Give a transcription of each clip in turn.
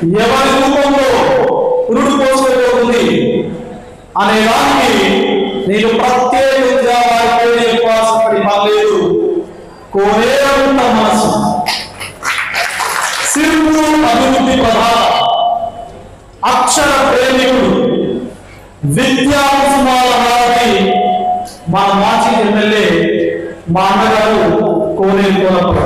ఎవరి రూపంలో పురుడు పోసుకోబోతుంది అనే దానికి నేను ప్రత్యేకంగా వారికి చెప్పాల్సిన పర్లేదు. కోరేంత మనసు సిరులు అభివృద్ధి ప్రధాన అక్షర ప్రేమికుడు విద్యా కుసుమాల భారతి మా మాజీ ఎమ్మెల్యే మా అన్నగారు కోనే కోనప్ప.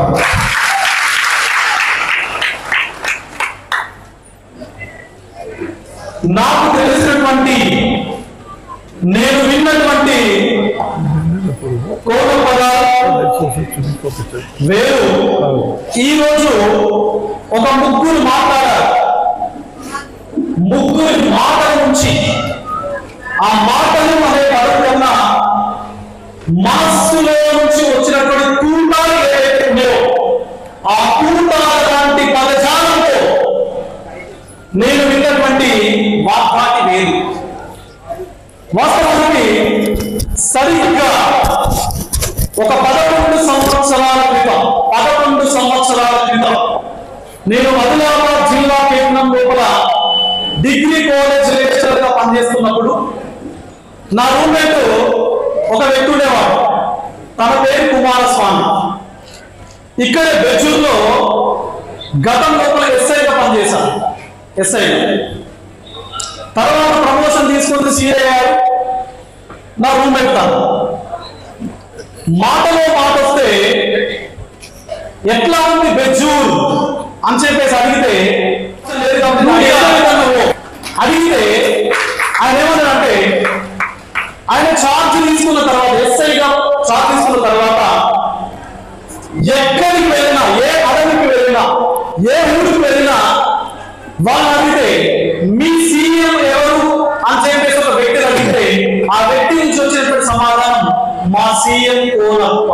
నాకు తెలిసినటువంటి నేను విన్నటువంటి కోనప్ప వేరు. ఈరోజు ఒక ముగ్గురు మాట్లాడారు. ముగ్గురి మాట నుంచి ఆ మాటలు అనే పదం కన్నా మనస్సులో నుంచి వచ్చినటువంటి తూటాలు ఏవైతే ఉన్నాయో ఆ తూటాల లాంటి పదజాలంతో నేను విన్నటువంటి వాక్యాన్ని వేరు. వాస్తవానికి సరిగ్గా ఒక 11 సంవత్సరాల క్రితం నేను ఆదిలాబాద్ జిల్లా కేంద్రం లోపల డిగ్రీ కాలేజ్ లెక్చరర్ గా పనిచేస్తున్నప్పుడు నా రూమ్మేట్ ఒక వ్యక్తి ఉండేవాడు. తన పేరు కుమారస్వామి. ఇక్కడే బెజ్జూర్లో గతం లోపల ఎస్ఐగా పనిచేశాను. ఎస్ఐ తర్వాత ప్రమోషన్ తీసుకుంటే సిఐ అయ్యారు. నా రూమ్మేట్ తాను మాటలో మాట వస్తే ఎట్లా ఉంది బెజ్జూర్ అని చెప్పేసి అడిగితే ఆయన ఏమన్నాడంటే ఆయన ఛార్జ్ తీసుకున్న తర్వాత ఎస్ఐగా ఛార్జ్ తీసుకున్న తర్వాత ఎక్కడికి వెళ్ళినా ఏ అడవికి వెళ్ళినా ఏ ఊరికి వెళ్ళినా వాళ్ళు అడిగితే మీ సీఎం ఎవరు అని చెప్పేసి ఒక వ్యక్తిని అడిగితే ఆ వ్యక్తి నుంచి వచ్చినటువంటి సమాధానం మా సీఎం కోనప్ప.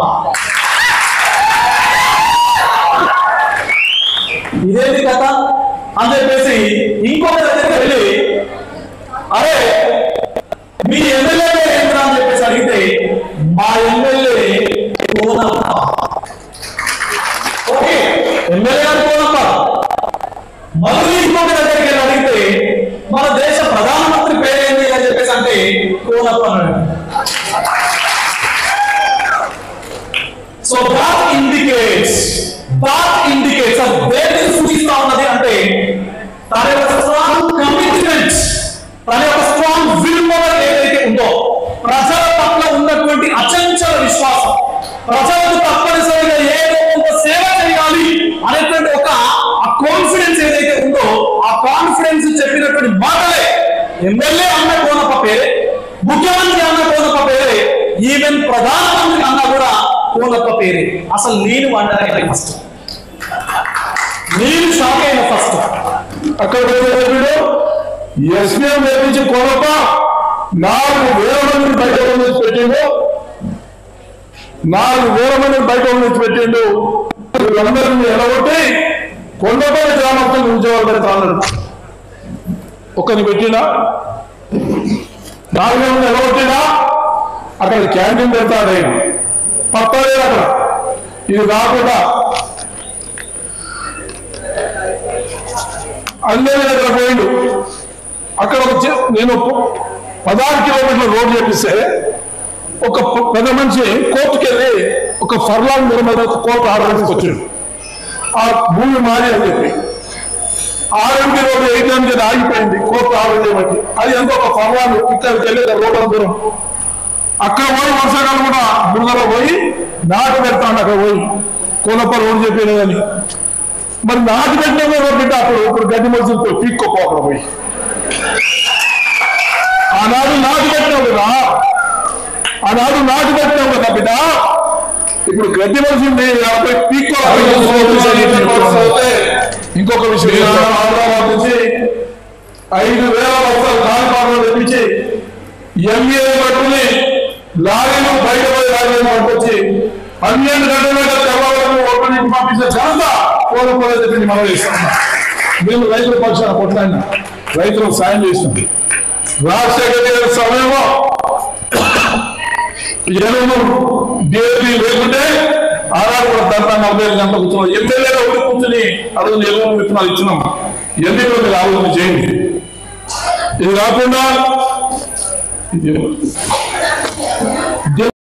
ఇదేంటి కథ అని చెప్పేసి ఇంకొక దగ్గరికి వెళ్ళి అరే మీ ఎమ్మెల్యే ఏంటా అని చెప్పేసి అడిగితే మా ఎమ్మెల్యే కోనప్ప. ఓకే, ఎమ్మెల్యే గారు కోనప్ప. మళ్ళీ ఇంకొక దగ్గరికి వెళ్ళి అడిగితే మన దేశ ప్రధానమంత్రి పేరేంటి అని చెప్పేసి అంటే కోనప్ప అన్నాడు. సో that indicates అది దేన్ని సూచిస్తా ఉన్నది అంటే తన యొక్క స్ట్రాంగ్ కమిట్మెంట్, తన యొక్క స్ట్రాంగ్ విల్ పవర్ ఏదైతే ఉందో, ప్రజల పట్ల ఉన్నటువంటి అచంచల విశ్వాసం, ప్రజలకు తప్పనిసరిగా ఏదో కొంత సేవ చేయాలి అనేటువంటి ఒక కాన్ఫిడెన్స్ ఏదైతే ఉందో ఆ కాన్ఫిడెన్స్ చెప్పినటువంటి మాటలే ఎమ్మెల్యే అన్న కోనప్ప పేరే, ముఖ్యమంత్రి అన్న కోనప్ప పేరే, ఈవెన్ ప్రధానమంత్రి అన్న కూడా కోనప్ప పేరే. అసలు నేను వండడానికి ఫస్ట్ నేను షాక్ అయిన ఫస్ట్ అక్కడ ఎస్పీఎం నేర్పించి కోనప్ప 4,000 మందిని బయట నుంచి పెట్టిండు. 4,000 మందిని బయట నుంచి పెట్టిండు. వీళ్ళందరినీ ఎడగొట్టి కొండపల్లి గ్రామంతో ఉంచేవాళ్ళు పెడతా అన్నాడు. ఒక్కరిని పెట్టినా 4,000 మంది ఎడగొట్టినా అక్కడ క్యాంటీన్ పెడతాడు. ఆయన పత్తాడే అక్కడ. ఇది కాకుండా అల్లెల దగ్గర పోయిండు. అక్కడ నేను 16 కిలోమీటర్ల రోడ్డు చేపిస్తే ఒక పెద్ద మనిషి కోర్టుకి వెళ్ళి ఒక ఫర్లాంగ్ దూరం మీద కోర్టు ఆర్డర్ తీసుకొచ్చాడు. ఆ భూమి మాది అని చెప్పి RMP రోడ్డు 8 గంటలకు ఆగిపోయింది కోర్టు ఆర్డర్ చేయబట్టి. అది ఎంతో ఒక ఫర్లాంగ్ ఇక్కడికి వెళ్ళి రోడ్డు దూరం. అక్కడ పోయి వర్షాకాలం కూడా బురదలో పోయి నాటు పెడతాను. అక్కడ పోయి కోనప్ప రోడ్డు చెప్పలేదని మరి నాటు పెట్టిన రోడ్డు బిడ్డ అప్పుడు ఇప్పుడు గడ్డి మనుషులతో పీక్కోపో అక్కడ పోయి ఆనాడు నాటు పెట్టినావు కదా, ఆనాడు నాటు పెట్టినావు కదా బిడ్డ. ఇప్పుడు గడ్డి మనుషులు పీక్కో. ఇంకొక విషయం, హైదరాబాద్ నుంచి 5,000 బస్తాలు కాలిపాటలు తెప్పించి MBA పట్టుకుని లారీలు బయట పోయి లారీలు పట్టుకొచ్చి 12 గంటల మీద తెల్లవారు ఓపెనింగ్ పంపించే ఘనత కోనప్ప చెప్పింది మనం ఇస్తాం. మేము రైతుల పక్షాన కొట్లాడినా, రైతులకు సాయం చేసినాం. రాజశేఖర్ గారి సమయంలో ఎరువులు DAP లేకుంటే ఆనాడు కూడా 40 గంటలు కూర్చున్నాం. ఎమ్మెల్యేగా ఊరి కూర్చుని అడుగు ఎరువులు విత్తనాలు ఇచ్చినాం. ఇవన్నీ కూడా మీరు ఆలోచన చేయండి. ఇది కాకుండా